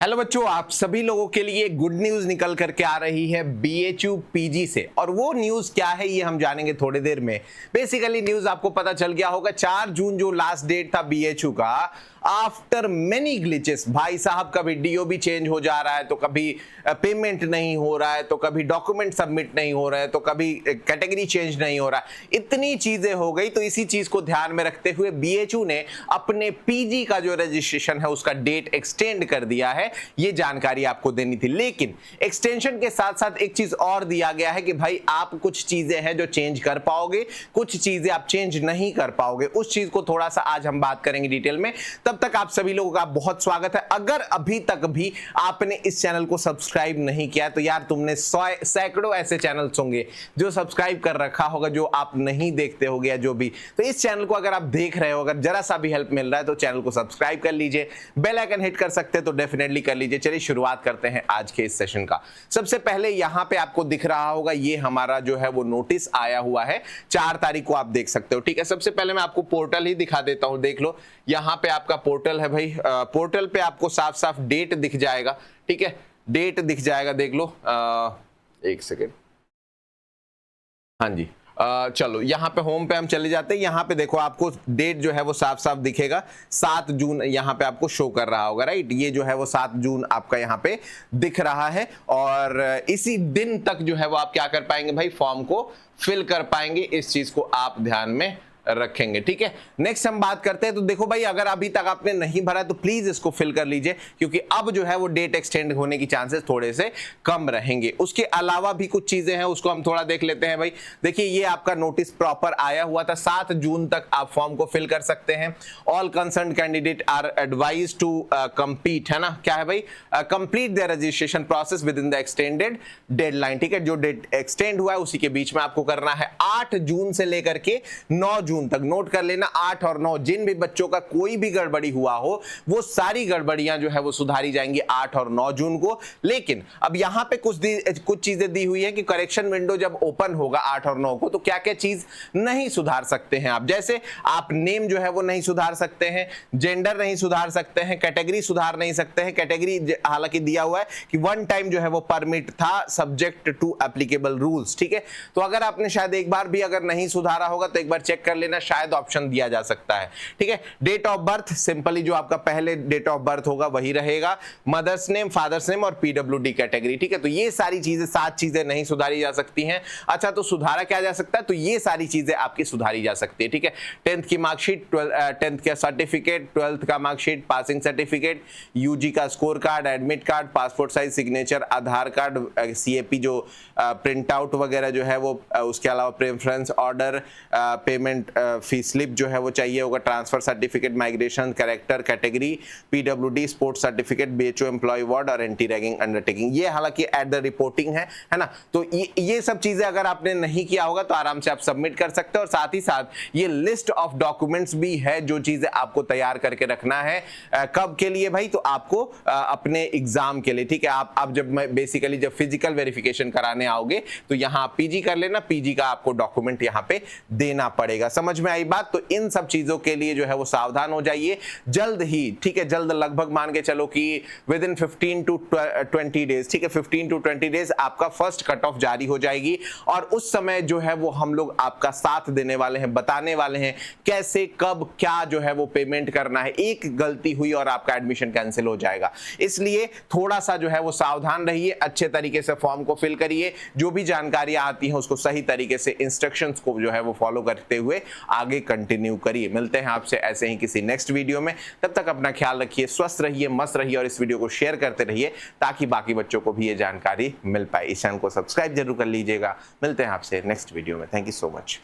Hello बच्चों, आप सभी लोगों के लिए गुड न्यूज निकल करके आ रही है बीएचयू पीजी से। और वो न्यूज क्या है ये हम जानेंगे थोड़ी देर में। बेसिकली न्यूज आपको पता चल गया होगा, 4 जून जो लास्ट डेट था बीएचयू का, आफ्टर मेनी ग्लिचेस भाई साहब, कभी डीओ भी चेंज हो जा रहा है, तो कभी पेमेंट नहीं हो रहा है, तो कभी डॉक्यूमेंट सबमिट नहीं हो रहा है, तो कभी कैटेगरी चेंज नहीं हो रहा है, इतनी चीजें हो गई। तो इसी चीज को ध्यान में रखते हुए बीएचयू ने अपने पीजी का जो रजिस्ट्रेशन है उसका डेट एक्सटेंड कर दिया है। ये जानकारी आपको देनी थी, लेकिन एक्सटेंशन के साथ साथ एक चीज और दिया गया है कि भाई आप कुछ चीजें हैं जो चेंज कर पाओगे, कुछ चीजें आप चेंज नहीं कर पाओगे। उस चीज को थोड़ा सा आज हम बात करेंगे डिटेल में। तब तक आप सभी लोगों का बहुत स्वागत है। अगर अभी तक भी आपने इस चैनल को सब्सक्राइब नहीं किया तो यार तुमने सैकड़ों ऐसे चैनल्स होंगे जो सब्सक्राइब कर रखा होगा जो आप नहीं देखते होगे, या जो भी। तो इस चैनल को अगर आप देख रहे हो, अगर जरा सा भी हेल्प मिल रहा है तो चैनल को सब्सक्राइब कर लीजिए, बेल आइकन हिट कर सकते हैं तो डेफिनेटली कर लीजिए। चलिए शुरुआत करते हैं आज के इस सेशन का। सबसे पहले यहां पे आपको दिख रहा होगा ये हमारा जो है वो नोटिस आया हुआ है, 4 तारीख को आप देख सकते हो। ठीक है, सबसे पहले मैं आपको पोर्टल ही दिखा देता हूं। देख लो, यहां पे आपका पोर्टल है भाई। पोर्टल पे आपको साफ साफ डेट दिख जाएगा। ठीक है, डेट दिख जाएगा, देख लो। एक सेकेंड, हाँ जी। चलो यहाँ पे होम पे हम चले जाते हैं। यहाँ पे देखो आपको डेट जो है वो साफ साफ दिखेगा, 7 जून यहाँ पे आपको शो कर रहा होगा, राइट। ये जो है वो 7 जून आपका यहाँ पे दिख रहा है। और इसी दिन तक जो है वो आप क्या कर पाएंगे भाई, फॉर्म को फिल कर पाएंगे। इस चीज को आप ध्यान में रखेंगे। ठीक है, नेक्स्ट हम बात करते हैं। तो देखो भाई, अगर अभी तक आपने नहीं भरा तो प्लीज इसको फिल कर लीजिए, क्योंकि अब जो है वो डेट एक्सटेंड होने की चांसेस थोड़े से कम रहेंगे। उसके अलावा भी कुछ चीजें हैं, उसको हम थोड़ा देख लेते हैं भाई। देखिए, ये आपका नोटिस प्रॉपर आया हुआ था, 7 जून तक आप फॉर्म को फिल कर सकते हैं। All concern candidate are advise to complete, है ना, क्या है भाई, complete their registration process within the extended deadline. ठीक है, जो डेट एक्सटेंड हुआ है उसी के बीच में आपको करना है। 8 जून से लेकर के 9 जून तक, नोट कर लेना, 8 और 9, जिन भी बच्चों का कोई भी गड़बड़ी हुआ हो वो सारी गड़बड़ियां जो है वो सुधारी जाएंगी 8 और 9 जून को। लेकिन अब यहां पे कुछ चीजें दी हुई है कि करेक्शन विंडो जब ओपन होगा 8 और 9 को, तो क्या क्या चीज नहीं सुधार सकते हैं आप। जैसे आप नेम जो है वो नहीं सुधार सकते हैं, जेंडर नहीं सुधार सकते हैं, कैटेगरी सुधार नहीं सकते हैं। कैटेगरी हालांकि दिया हुआ है कि 1 टाइम जो है वो परमिट था, सब्जेक्ट टू एप्लीकेबल रूल्स। ठीक है, तो अगर आपने शायद एक बार भी अगर नहीं सुधारा होगा तो एक बार चेक कर लेना, शायद ऑप्शन दिया जा सकता है। ठीक है, डेट ऑफ बर्थ सिंपली जो आपका पहले डेट ऑफ बर्थ होगा वही रहेगा, मदर्स नेम, फादर्स नेम और पीडब्ल्यूडी कैटेगरी। ठीक है, तो ये सारी चीजें, 7 चीजें नहीं सुधारी जा सकती हैं। अच्छा, तो सुधारा क्या जा सकता है, तो ये सारी चीजें आपकी सुधारी जा सकती है। ठीक है, 10th की मार्कशीट, 10th का सर्टिफिकेट, 12th का मार्कशीट, पासिंग सर्टिफिकेट, यूजी का score card, admit card, passport size signature, Aadhaar card, CAP जो प्रिंट आउट वगैरह जो है वो, उसके अलावा preference order, payment fee slip जो है वो चाहिए होगा, transfer certificate, migration, character, category, PWD, sports certificate, BHO employ award और एंटी रैगिंग अंडरटेकिंग। ये हालांकि एट द रिपोर्टिंग है ना। तो ये सब चीजें अगर आपने नहीं किया होगा तो आराम से आप सबमिट कर सकते हो। और साथ ही साथ ये लिस्ट ऑफ डॉक्यूमेंट्स भी है जो चीजें आपको तैयार करके रखना है। कब के लिए भाई, तो आपको अपने एग्जाम के लिए। ठीक है, आप जब बेसिकली जब फिजिकल वेरिफिकेशन कराने आओगे तो यहाँ पीजी कर लेना, पीजी का आपको डॉक्यूमेंट यहाँ पे देना पड़ेगा। समझ में आई बात। तो इन सब चीजों के लिए जो है वो सावधान हो जाइए जल्द ही। ठीक है, जल्द, लगभग मान के चलो कि विद इन 15 टू 20 डेज। ठीक है, 15 टू 20 डेज आपका फर्स्ट कट ऑफ जारी हो जाएगी। और उस समय जो है वो हम लोग आपका साथ देने वाले हैं, बताने वाले हैं कैसे, कब, क्या जो है वो पेमेंट करना है। एक गलती हुई और आपका एडमिशन कैंसिल हो जाएगा। इसलिए थोड़ा सा जो है वो सावधान रहिए, अच्छे तरीके से फॉर्म को फिल करिए, जो भी जानकारियां आती हैं उसको सही तरीके से, इंस्ट्रक्शंस को जो है वो फॉलो करते हुए आगे कंटिन्यू करिए। मिलते हैं आपसे ऐसे ही किसी नेक्स्ट वीडियो में। तब तक अपना ख्याल रखिए, स्वस्थ रहिए, मस्त रहिए और इस वीडियो को शेयर करते रहिए ताकि बाकी बच्चों को भी ये जानकारी मिल पाए। इस चैनल को सब्सक्राइब जरूर कर लीजिएगा। मिलते हैं आपसे नेक्स्ट वीडियो में। Thank you so much.